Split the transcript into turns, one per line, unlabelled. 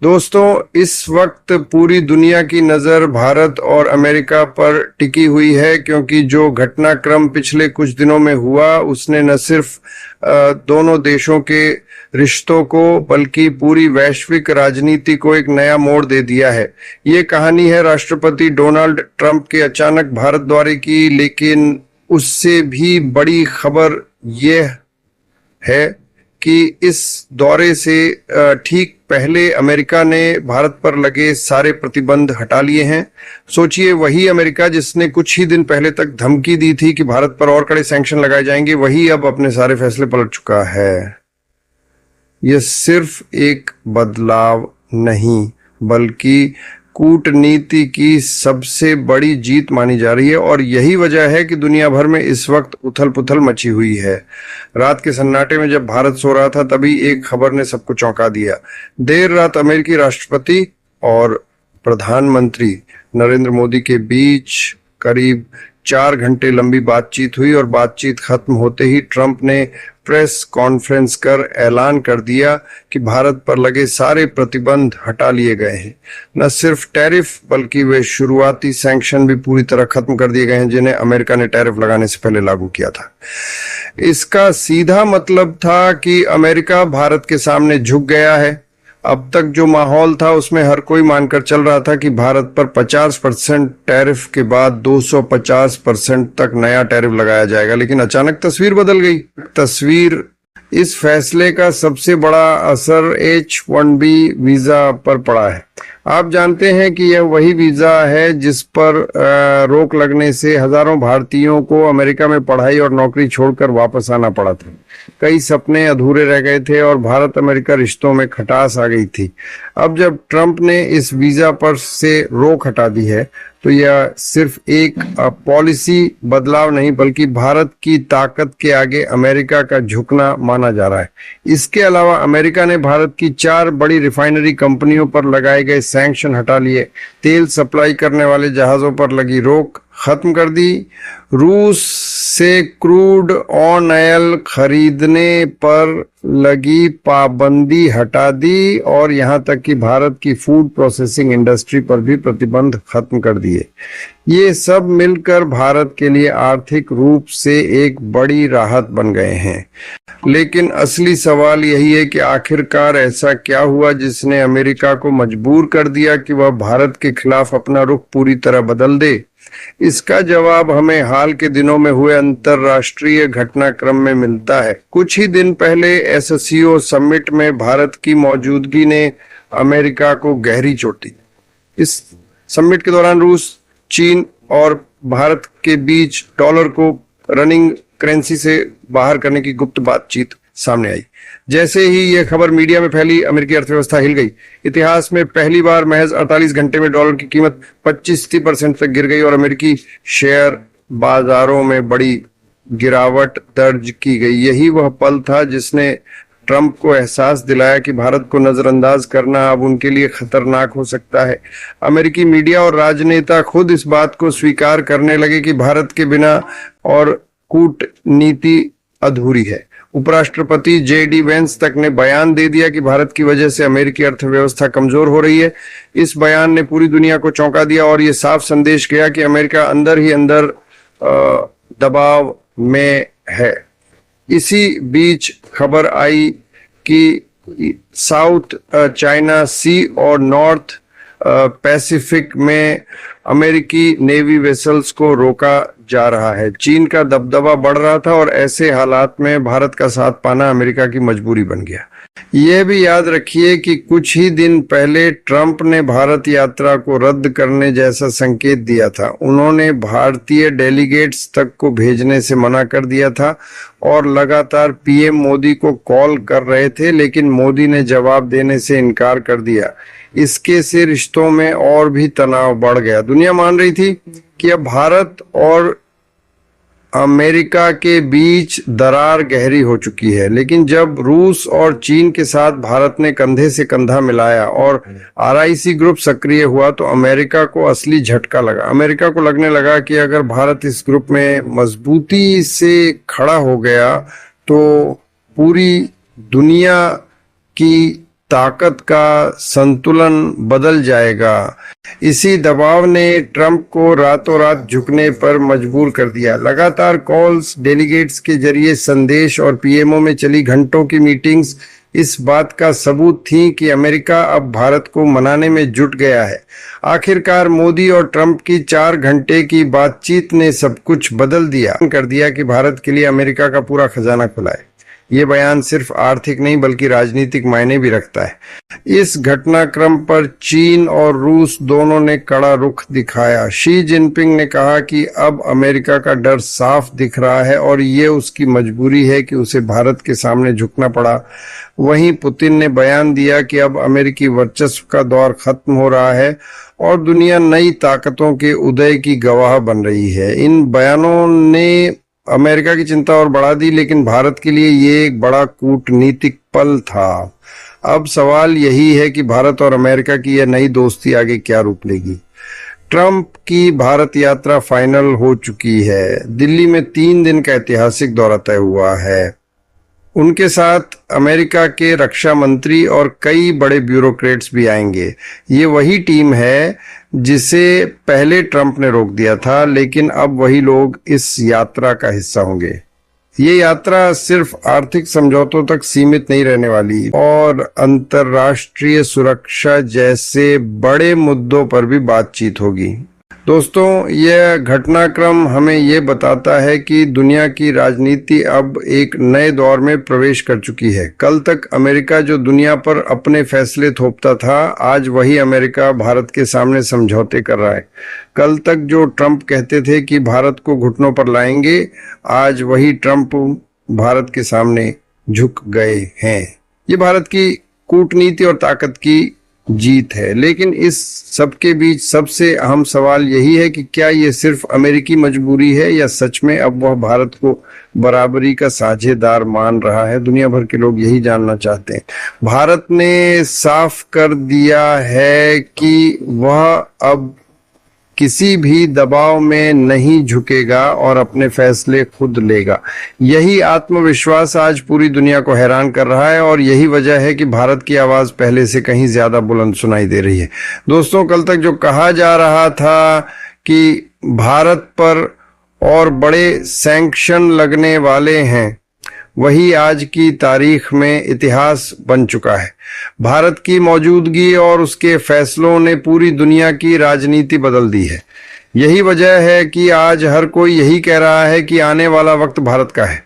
दोस्तों, इस वक्त पूरी दुनिया की नजर भारत और अमेरिका पर टिकी हुई है, क्योंकि जो घटनाक्रम पिछले कुछ दिनों में हुआ उसने न सिर्फ दोनों देशों के रिश्तों को बल्कि पूरी वैश्विक राजनीति को एक नया मोड़ दे दिया है। ये कहानी है राष्ट्रपति डोनाल्ड ट्रंप के अचानक भारत दौरे की, लेकिन उससे भी बड़ी खबर यह है कि इस दौरे से ठीक पहले अमेरिका ने भारत पर लगे सारे प्रतिबंध हटा लिए हैं। सोचिए, वही अमेरिका जिसने कुछ ही दिन पहले तक धमकी दी थी कि भारत पर और कड़े सैंक्शन लगाए जाएंगे, वही अब अपने सारे फैसले पलट चुका है। यह सिर्फ एक बदलाव नहीं बल्कि कूटनीति की सबसे बड़ी जीत मानी जा रही है, और यही वजह है कि दुनिया भर में इस वक्त उथल पुथल मची हुई है। रात के सन्नाटे में जब भारत सो रहा था, तभी एक खबर ने सबको चौंका दिया। देर रात अमेरिकी राष्ट्रपति और प्रधानमंत्री नरेंद्र मोदी के बीच करीब 4 घंटे लंबी बातचीत हुई, और बातचीत खत्म होते ही ट्रंप ने प्रेस कॉन्फ्रेंस कर ऐलान कर दिया कि भारत पर लगे सारे प्रतिबंध हटा लिए गए हैं। न सिर्फ टैरिफ बल्कि वे शुरुआती सैंक्शन भी पूरी तरह खत्म कर दिए गए हैं, जिन्हें अमेरिका ने टैरिफ लगाने से पहले लागू किया था। इसका सीधा मतलब था कि अमेरिका भारत के सामने झुक गया है। अब तक जो माहौल था उसमें हर कोई मानकर चल रहा था कि भारत पर 50% टैरिफ के बाद 250% तक नया टैरिफ लगाया जाएगा, लेकिन अचानक तस्वीर बदल गई। इस फैसले का सबसे बड़ा असर H-1B वीजा पर पड़ा है। आप जानते हैं कि यह वही वीजा है जिस पर रोक लगने से हजारों भारतीयों को अमेरिका में पढ़ाई और नौकरी छोड़कर वापस आना पड़ा था। कई सपने अधूरे रह गए थे और भारत अमेरिका रिश्तों में खटास आ गई थी। अब जब ट्रंप ने इस वीजा पर से रोक हटा दी है, तो यह सिर्फ एक पॉलिसी बदलाव नहीं बल्कि भारत की ताकत के आगे अमेरिका का झुकना माना जा रहा है। इसके अलावा अमेरिका ने भारत की 4 बड़ी रिफाइनरी कंपनियों पर लगाए गए सैंक्शन हटा लिए, तेल सप्लाई करने वाले जहाजों पर लगी रोक खत्म कर दी, रूस से क्रूड ऑन ऑयल खरीदने पर लगी पाबंदी हटा दी, और यहां तक कि भारत की फूड प्रोसेसिंग इंडस्ट्री पर भी प्रतिबंध खत्म कर दिए। ये सब मिलकर भारत के लिए आर्थिक रूप से एक बड़ी राहत बन गए हैं। लेकिन असली सवाल यही है कि आखिरकार ऐसा क्या हुआ जिसने अमेरिका को मजबूर कर दिया कि वह भारत के खिलाफ अपना रुख पूरी तरह बदल दे। इसका जवाब हमें हाल के दिनों में हुए अंतरराष्ट्रीय घटनाक्रम में मिलता है। कुछ ही दिन पहले SCO समिट में भारत की मौजूदगी ने अमेरिका को गहरी चोट दी। इस समिट के दौरान रूस, चीन और भारत के बीच डॉलर को रनिंग करेंसी से बाहर करने की गुप्त बातचीत सामने आई। जैसे ही यह खबर मीडिया में फैली, अमेरिकी अर्थव्यवस्था हिल गई। इतिहास में पहली बार महज 48 घंटे में डॉलर की कीमत 25% तक गिर गई और अमेरिकी शेयर बाजारों में बड़ी गिरावट दर्ज की गई। यही वह पल था जिसने ट्रंप को एहसास दिलाया कि भारत को नजरअंदाज करना अब उनके लिए खतरनाक हो सकता है। अमेरिकी मीडिया और राजनेता खुद इस बात को स्वीकार करने लगे कि भारत के बिना और कूटनीति अधूरी है। उपराष्ट्रपति JD वेंस तक ने बयान दे दिया कि भारत की वजह से अमेरिकी अर्थव्यवस्था कमजोर हो रही है। इस बयान ने पूरी दुनिया को चौंका दिया और ये साफ संदेश गया कि अमेरिका अंदर ही अंदर दबाव में है। इसी बीच खबर आई कि साउथ चाइना सी और नॉर्थ पैसिफिक में अमेरिकी नेवी वेसल्स को रोका जा रहा है। चीन का दबदबा बढ़ रहा था और ऐसे हालात में भारत का साथ पाना अमेरिका की मजबूरी बन गया। यह भी याद रखिए कि कुछ ही दिन पहले ट्रंप ने भारत यात्रा को रद्द करने जैसा संकेत दिया था। उन्होंने भारतीय डेलीगेट्स तक को भेजने से मना कर दिया था और लगातार PM मोदी को कॉल कर रहे थे, लेकिन मोदी ने जवाब देने से इनकार कर दिया। इसके से रिश्तों में और भी तनाव बढ़ गया। दुनिया मान रही थी कि अब भारत और अमेरिका के बीच दरार गहरी हो चुकी है, लेकिन जब रूस और चीन के साथ भारत ने कंधे से कंधा मिलाया और RIC ग्रुप सक्रिय हुआ, तो अमेरिका को असली झटका लगा। अमेरिका को लगने लगा कि अगर भारत इस ग्रुप में मजबूती से खड़ा हो गया तो पूरी दुनिया की ताकत का संतुलन बदल जाएगा। इसी दबाव ने ट्रंप को रातों रात झुकने पर मजबूर कर दिया। लगातार कॉल्स, डेलीगेट्स के जरिए संदेश और पीएमओ में चली घंटों की मीटिंग्स इस बात का सबूत थी कि अमेरिका अब भारत को मनाने में जुट गया है। आखिरकार मोदी और ट्रंप की 4 घंटे की बातचीत ने सब कुछ बदल दिया कि भारत के लिए अमेरिका का पूरा खजाना खुला है। ये बयान सिर्फ आर्थिक नहीं बल्कि राजनीतिक मायने भी रखता है। इस घटनाक्रम पर चीन और रूस दोनों ने कड़ा रुख दिखाया। शी जिनपिंग ने कहा कि अब अमेरिका का डर साफ दिख रहा है और ये उसकी मजबूरी है कि उसे भारत के सामने झुकना पड़ा। वहीं पुतिन ने बयान दिया कि अब अमेरिकी वर्चस्व का दौर खत्म हो रहा है और दुनिया नई ताकतों के उदय की गवाह बन रही है। इन बयानों ने अमेरिका की चिंता और बढ़ा दी, लेकिन भारत के लिए ये एक बड़ा कूटनीतिक पल था। अब सवाल यही है कि भारत और अमेरिका की यह नई दोस्ती आगे क्या रूप लेगी। ट्रंप की भारत यात्रा फाइनल हो चुकी है। दिल्ली में 3 दिन का ऐतिहासिक दौरा तय हुआ है। उनके साथ अमेरिका के रक्षा मंत्री और कई बड़े ब्यूरोक्रेट्स भी आएंगे। ये वही टीम है जिसे पहले ट्रंप ने रोक दिया था, लेकिन अब वही लोग इस यात्रा का हिस्सा होंगे। ये यात्रा सिर्फ आर्थिक समझौतों तक सीमित नहीं रहने वाली और अंतर्राष्ट्रीय सुरक्षा जैसे बड़े मुद्दों पर भी बातचीत होगी। दोस्तों, यह घटनाक्रम हमें ये बताता है कि दुनिया की राजनीति अब एक नए दौर में प्रवेश कर चुकी है। कल तक अमेरिका जो दुनिया पर अपने फैसले थोपता था, आज वही अमेरिका भारत के सामने समझौते कर रहा है। कल तक जो ट्रंप कहते थे कि भारत को घुटनों पर लाएंगे, आज वही ट्रंप भारत के सामने झुक गए हैं। ये भारत की कूटनीति और ताकत की जीत है। लेकिन इस सबके बीच सबसे अहम सवाल यही है कि क्या ये सिर्फ अमेरिकी मजबूरी है या सच में अब वह भारत को बराबरी का साझेदार मान रहा है। दुनिया भर के लोग यही जानना चाहते हैं। भारत ने साफ कर दिया है कि वह अब किसी भी दबाव में नहीं झुकेगा और अपने फैसले खुद लेगा। यही आत्मविश्वास आज पूरी दुनिया को हैरान कर रहा है और यही वजह है कि भारत की आवाज पहले से कहीं ज्यादा बुलंद सुनाई दे रही है। दोस्तों, कल तक जो कहा जा रहा था कि भारत पर और बड़े सैंक्शन लगने वाले हैं, वही आज की तारीख में इतिहास बन चुका है। भारत की मौजूदगी और उसके फैसलों ने पूरी दुनिया की राजनीति बदल दी है। यही वजह है कि आज हर कोई यही कह रहा है कि आने वाला वक्त भारत का है।